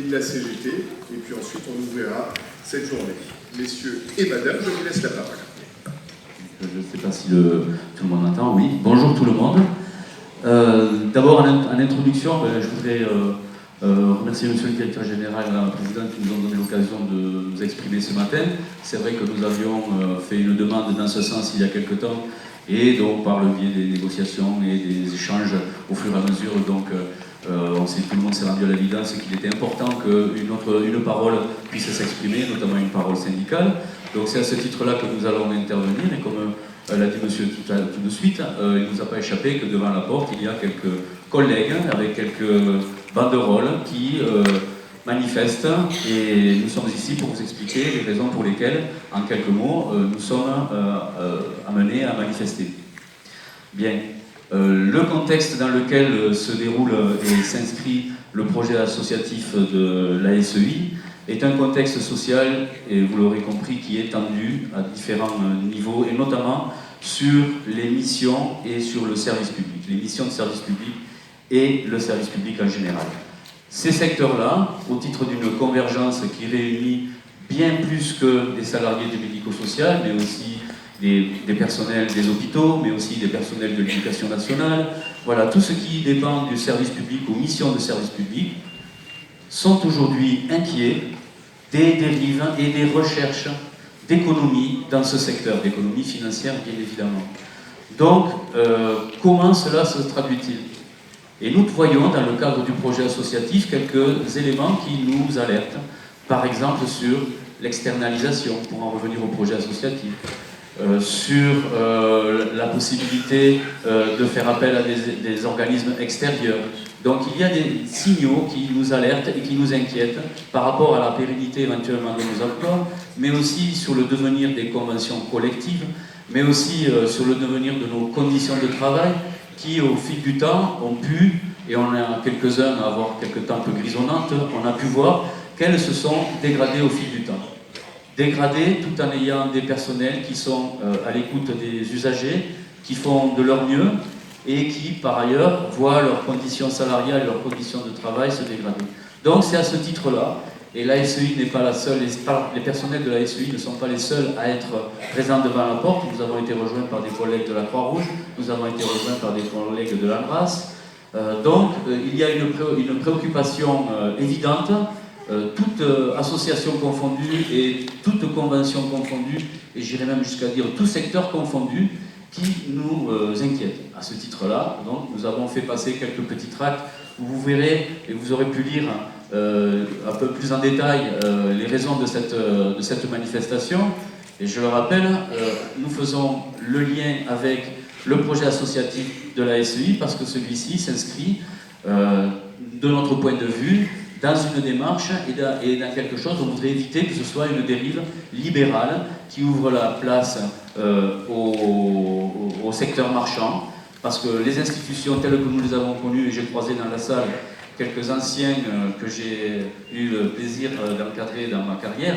de la CGT, et puis ensuite on ouvrira cette journée. Messieurs et madame, je vous laisse la parole. Je ne sais pas si tout le monde entend, oui. Bonjour tout le monde. D'abord, en introduction, je voudrais remercier Monsieur le Directeur Général et la Présidente qui nous ont donné l'occasion de nous exprimer ce matin. C'est vrai que nous avions fait une demande dans ce sens il y a quelque temps, et donc par le biais des négociations et des échanges au fur et à mesure, donc tout le monde s'est rendu à l'évidence qu'il était important qu'une parole puisse s'exprimer, notamment une parole syndicale. Donc c'est à ce titre-là que nous allons intervenir, et comme l'a dit monsieur tout de suite, il ne nous a pas échappé que devant la porte, il y a quelques collègues avec quelques banderoles qui manifestent, et nous sommes ici pour vous expliquer les raisons pour lesquelles, en quelques mots, nous sommes amenés à manifester. Bien. Le contexte dans lequel se déroule et s'inscrit le projet associatif de la SEI est un contexte social, et vous l'aurez compris, qui est tendu à différents niveaux, et notamment sur les missions et sur le service public, les missions de service public et le service public en général. Ces secteurs-là, au titre d'une convergence qui réunit bien plus que des salariés du médico-social, mais aussi des personnels des hôpitaux, mais aussi des personnels de l'éducation nationale, voilà, tout ce qui dépend du service public ou missions de service public, sont aujourd'hui inquiets des dérives et des recherches d'économie dans ce secteur, d'économie financière bien évidemment. Donc, comment cela se traduit-il? Et nous voyons dans le cadre du projet associatif quelques éléments qui nous alertent, par exemple sur l'externalisation, pour en revenir au projet associatif, sur la possibilité de faire appel à des organismes extérieurs. Donc il y a des signaux qui nous alertent et qui nous inquiètent par rapport à la pérennité éventuellement de nos emplois, mais aussi sur le devenir des conventions collectives, mais aussi sur le devenir de nos conditions de travail qui, au fil du temps, ont pu, et on a quelques-uns à avoir quelques temps un peu grisonnantes, on a pu voir qu'elles se sont dégradées au fil du temps. Dégradées tout en ayant des personnels qui sont à l'écoute des usagers, qui font de leur mieux et qui, par ailleurs, voient leurs conditions salariales et leurs conditions de travail se dégrader. Donc c'est à ce titre-là, et la SEI n'est pas la seule, les personnels de la SEI ne sont pas les seuls à être présents devant la porte. Nous avons été rejoints par des collègues de la Croix-Rouge, nous avons été rejoints par des collègues de l'Andras. Donc il y a une préoccupation évidente, toute association confondue et toute convention confondue, et j'irais même jusqu'à dire tout secteur confondu, qui nous inquiète. À ce titre-là, donc, nous avons fait passer quelques petits tracts où vous verrez, et vous aurez pu lire un peu plus en détail les raisons de cette manifestation. Et je le rappelle, nous faisons le lien avec le projet associatif de la SEI parce que celui-ci s'inscrit, de notre point de vue, dans une démarche et dans quelque chose où on voudrait éviter que ce soit une dérive libérale qui ouvre la place au secteur marchand, parce que les institutions telles que nous les avons connues, et j'ai croisé dans la salle quelques anciens que j'ai eu le plaisir d'encadrer dans ma carrière,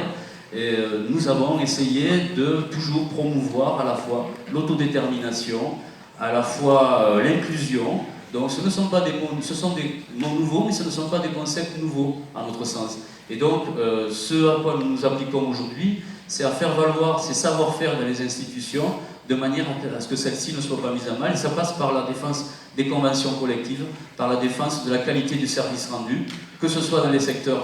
et nous avons essayé de toujours promouvoir à la fois l'autodétermination, à la fois l'inclusion. Donc ce ne sont pas des mots, ce sont des mots nouveaux, mais ce ne sont pas des concepts nouveaux à notre sens. Et donc ce à quoi nous nous appliquons aujourd'hui, c'est à faire valoir ces savoir-faire dans les institutions de manière à ce que celles-ci ne soient pas mises à mal. Et ça passe par la défense des conventions collectives, par la défense de la qualité du service rendu, que ce soit dans les secteurs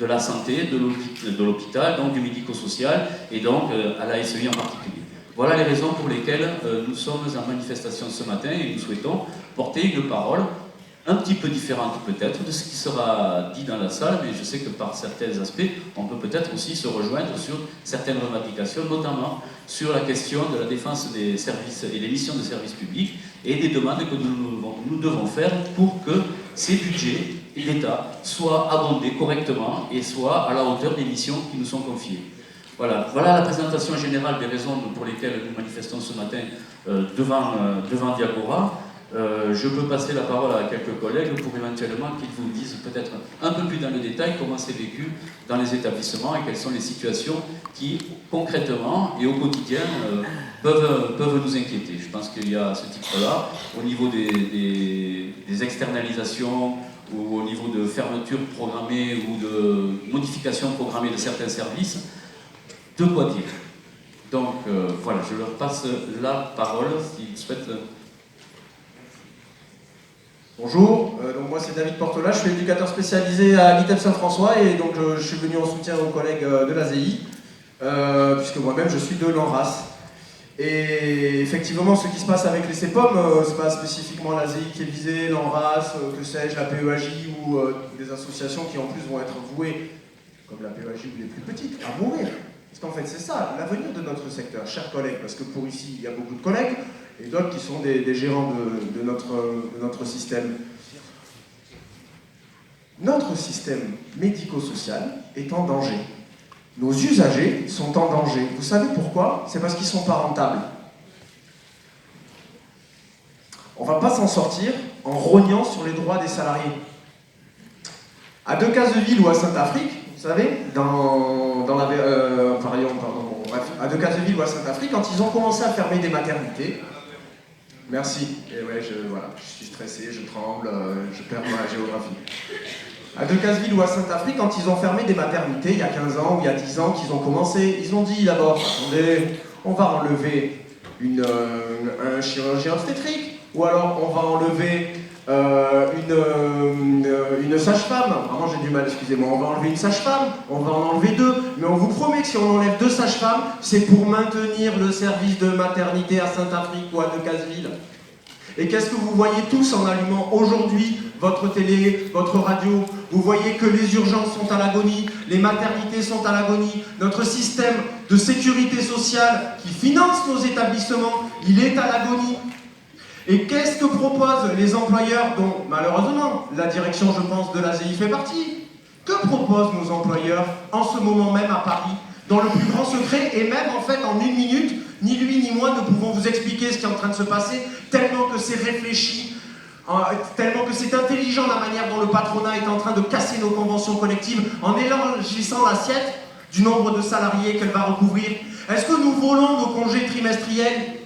de la santé, de l'hôpital, donc du médico-social, et donc à la SEI en particulier. Voilà les raisons pour lesquelles nous sommes en manifestation ce matin, et nous souhaitons porter une parole un petit peu différente peut-être de ce qui sera dit dans la salle, mais je sais que par certains aspects, on peut peut-être aussi se rejoindre sur certaines revendications, notamment sur la question de la défense des services et des missions de service public et des demandes que nous devons faire pour que ces budgets et l'État soient abondés correctement et soient à la hauteur des missions qui nous sont confiées. Voilà la présentation générale des raisons pour lesquelles nous manifestons ce matin devant Diagora. Je peux passer la parole à quelques collègues pour éventuellement qu'ils vous disent peut-être un peu plus dans le détail comment c'est vécu dans les établissements et quelles sont les situations qui, concrètement et au quotidien, peuvent nous inquiéter. Je pense qu'il y a à ce titre-là, au niveau des externalisations, ou au niveau de fermeture programmée ou de modification programmée de certains services, de quoi dire. Donc voilà, je leur passe la parole s'ils souhaitent. Bonjour, donc moi c'est David Portola, je suis éducateur spécialisé à l'ITEP Saint-François et donc je suis venu en soutien aux collègues de l'ASEI, puisque moi-même je suis de l'ANRAS. Et effectivement, ce qui se passe avec les CEPOM, c'est pas spécifiquement l'ASEI qui est visée, l'ANRAS, que sais-je, la PEAJ ou des associations qui en plus vont être vouées, comme la PEAJ ou les plus petites, à mourir. Parce qu'en fait c'est ça, l'avenir de notre secteur, chers collègues, parce que pour ici il y a beaucoup de collègues, et d'autres qui sont des gérants de notre système. Notre système médico-social est en danger. Nos usagers sont en danger. Vous savez pourquoi? C'est parce qu'ils ne sont pas rentables. On ne va pas s'en sortir en rognant sur les droits des salariés. À Decazeville ou à Saint-Afrique, vous savez, à Decazeville ou à Saint-Afrique, quand ils ont commencé à fermer des maternités, merci, et ouais, je suis stressé, je tremble, je perds ma géographie. À Decazeville ou à Saint-Afrique, quand ils ont fermé des maternités, il y a 15 ans ou il y a 10 ans, qu'ils ont commencé, ils ont dit d'abord, attendez, on va enlever un chirurgien obstétrique, ou alors on va enlever une sage-femme, vraiment j'ai du mal, excusez-moi, on va enlever une sage-femme, on va en enlever 2, mais on vous promet que si on enlève 2 sages-femmes, c'est pour maintenir le service de maternité à Saint-Afrique ou à Decazeville. Et qu'est-ce que vous voyez tous en allumant aujourd'hui votre télé, votre radio? Vous voyez que les urgences sont à l'agonie, les maternités sont à l'agonie, notre système de sécurité sociale qui finance nos établissements, il est à l'agonie. Et qu'est-ce que proposent les employeurs dont, malheureusement, la direction, je pense, de l'ASEI fait partie? Que proposent nos employeurs en ce moment même à Paris, dans le plus grand secret, et même en fait en 1 minute, ni lui ni moi ne pouvons vous expliquer ce qui est en train de se passer, tellement que c'est réfléchi, tellement que c'est intelligent la manière dont le patronat est en train de casser nos conventions collectives en élargissant l'assiette du nombre de salariés qu'elle va recouvrir. Est-ce que nous volons nos congés trimestriels?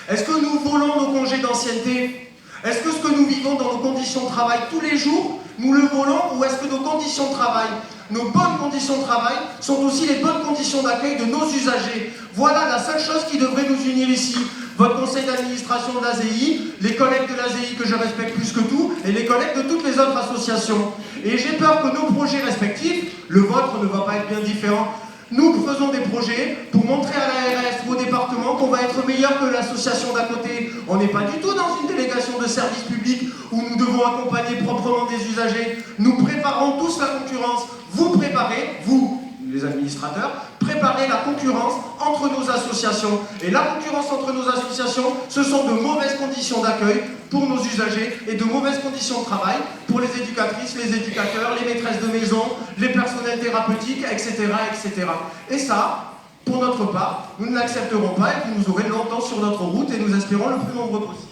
Est-ce que nous volons nos congés d'ancienneté? Est-ce que ce que nous vivons dans nos conditions de travail tous les jours, nous le volons, ou est-ce que nos conditions de travail, nos bonnes conditions de travail, sont aussi les bonnes conditions d'accueil de nos usagers? Voilà la seule chose qui devrait nous unir ici. Votre conseil d'administration de l'ASEI, les collègues de l'ASEI que je respecte plus que tout, et les collègues de toutes les autres associations. Et j'ai peur que nos projets respectifs, le vôtre ne va pas être bien différent, nous faisons des projets pour montrer à l'ARS ou au département qu'on va être meilleur que l'association d'à côté. On n'est pas du tout dans une délégation de service public où nous devons accompagner proprement des usagers. Nous préparons tous la concurrence. Vous préparez, vous, les administrateurs, préparez la concurrence entre nos associations. Et la concurrence entre nos associations, ce sont de mauvaises conditions d'accueil pour nos usagers et de mauvaises conditions de travail pour les éducatrices, les éducateurs, les maîtresses de maison, les personnels thérapeutiques, etc., etc. Et ça, pour notre part, nous ne l'accepterons pas et vous nous aurez longtemps sur notre route et nous espérons le plus nombreux possible.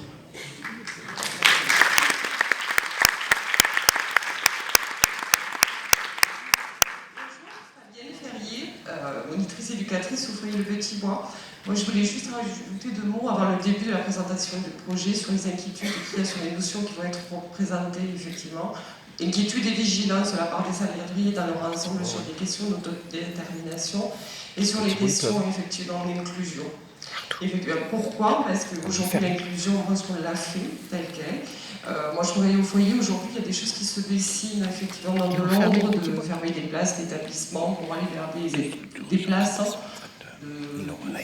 Monitrice éducatrice au foyer Le Petit Bois. Moi, je voulais juste rajouter 2 mots avant le début de la présentation du projet sur les inquiétudes qu'il y a sur les notions qui vont être présentées, effectivement. Inquiétude et vigilance de la part des salariés dans leur ensemble sur les questions d'autodétermination et sur les questions, effectivement, d'inclusion. Pourquoi? Parce qu'aujourd'hui, l'inclusion, on pense qu'on l'a fait telle qu'elle. Moi, je travaille au foyer. Aujourd'hui, il y a des choses qui se dessinent effectivement dans de l'ordre de fermer des places d'établissement pour aller vers des places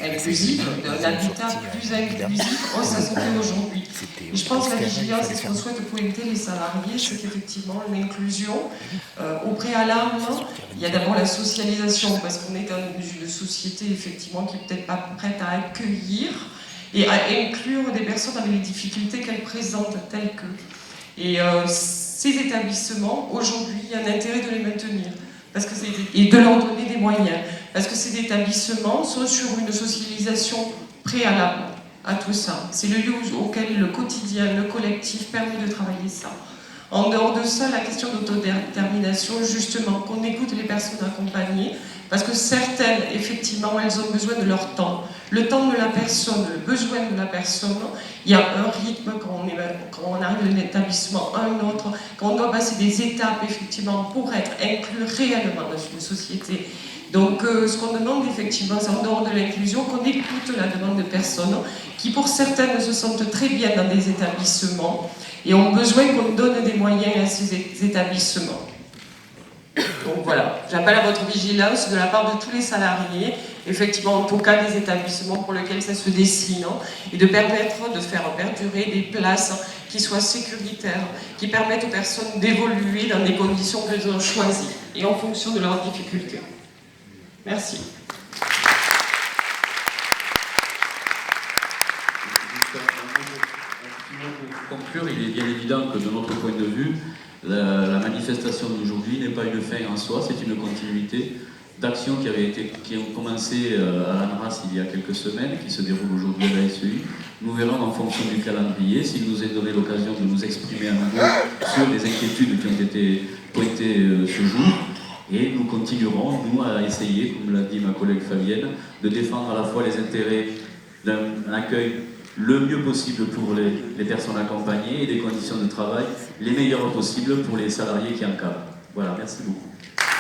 inclusives, d'un habitat plus inclusif. Oh, ça se fait aujourd'hui. Et je pense que la vigilance, et ce qu'on souhaite pointer les salariés, c'est qu'effectivement, l'inclusion, au préalable, il y a d'abord la socialisation, parce qu'on est dans une société, effectivement, qui n'est peut-être pas prête à accueillir et à inclure des personnes avec les difficultés qu'elles présentent telles que. Et ces établissements, aujourd'hui, il y a un intérêt de les maintenir et de leur donner des moyens. Parce que ces établissements sont sur une socialisation préalable à tout ça. C'est le lieu auquel le quotidien, le collectif permet de travailler ça. En dehors de ça, la question d'autodétermination, justement, qu'on écoute les personnes accompagnées, parce que certaines, effectivement, elles ont besoin de leur temps. Le temps de la personne, le besoin de la personne, il y a un rythme quand on arrive d'un établissement à un autre, quand on doit passer des étapes, effectivement, pour être inclus réellement dans une société. Donc, ce qu'on demande, effectivement, c'est en dehors de l'inclusion, qu'on écoute la demande de personnes qui, pour certaines, se sentent très bien dans des établissements et ont besoin qu'on donne des moyens à ces établissements. Donc voilà, j'appelle à votre vigilance de la part de tous les salariés, effectivement en tout cas des établissements pour lesquels ça se dessine, et de permettre de faire perdurer des places qui soient sécuritaires, qui permettent aux personnes d'évoluer dans des conditions qu'elles ont choisies et en fonction de leurs difficultés. Merci. Pour conclure, il est bien évident que de notre point de vue, la manifestation d'aujourd'hui n'est pas une fin en soi, c'est une continuité d'actions qui ont commencé à l'ANRAS il y a quelques semaines, qui se déroulent aujourd'hui à la SEI. Nous verrons en fonction du calendrier, s'il nous est donné l'occasion de nous exprimer à nouveau sur les inquiétudes qui ont été pointées ce jour. Et nous continuerons, nous, à essayer, comme l'a dit ma collègue Fabienne, de défendre à la fois les intérêts d'un accueil le mieux possible pour les personnes accompagnées et des conditions de travail les meilleures possibles pour les salariés qui encadrent. Voilà, merci beaucoup.